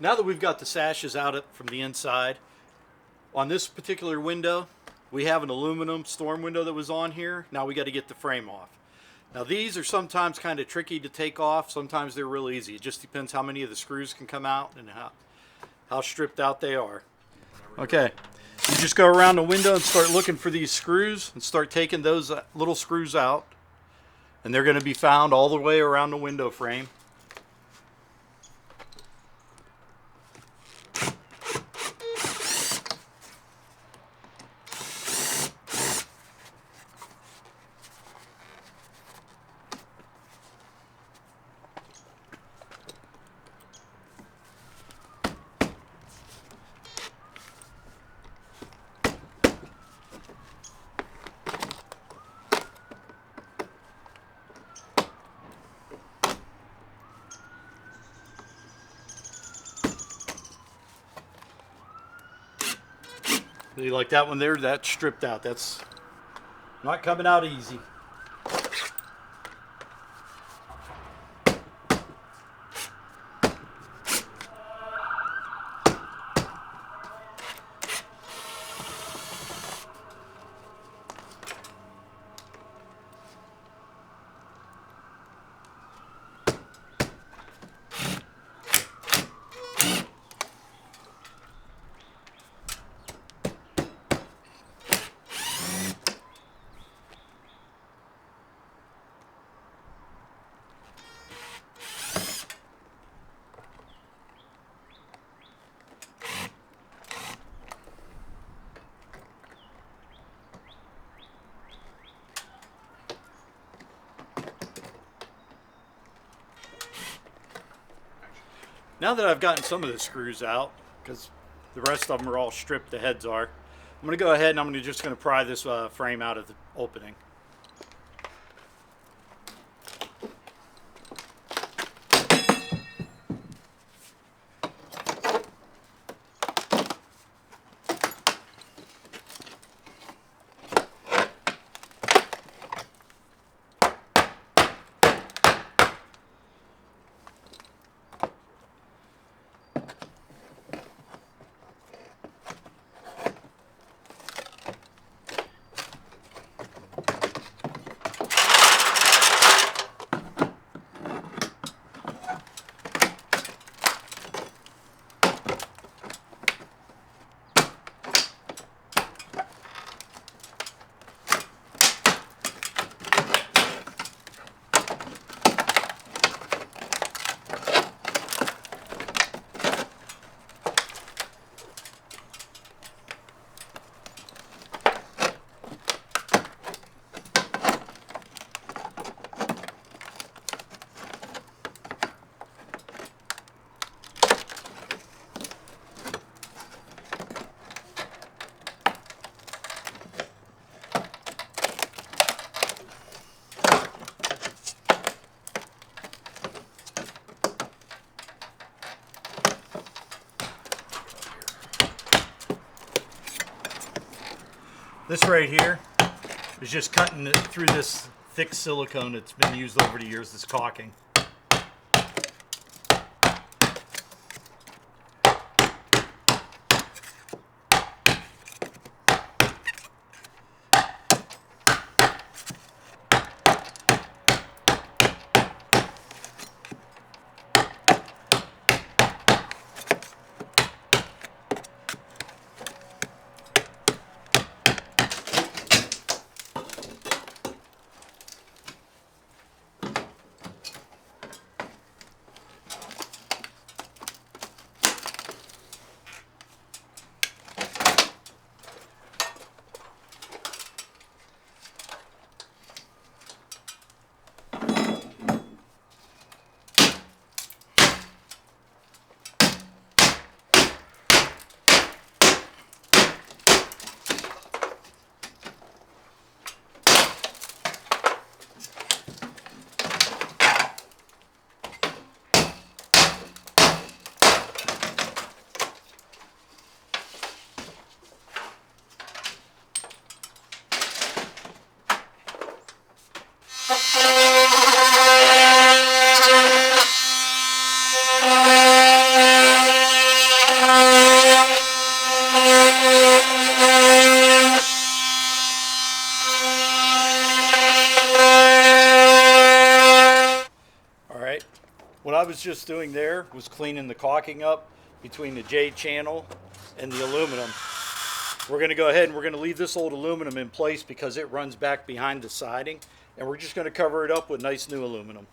Now that we've got the sashes out from the inside, on this particular window, we have an aluminum storm window that was on here. Now we got to get the frame off. Now these are sometimes kind of tricky to take off. Sometimes they're real easy. It just depends how many of the screws can come out and how stripped out they are. Okay, you just go around the window and start looking for these screws and start taking those little screws out. And they're going to be found all the way around the window frame. You like that one there? That's stripped out. That's not coming out easy. Now that I've gotten some of the screws out, because the rest of them are all stripped, the heads are, I'm going to go ahead and I'm just going to pry this frame out of the opening. This right here is just cutting it through this thick silicone that's been used over the years, this caulking. What I was just doing there was cleaning the caulking up between the J channel and the aluminum. We're going to go ahead and we're going to leave this old aluminum in place because it runs back behind the siding, and we're just going to cover it up with nice new aluminum.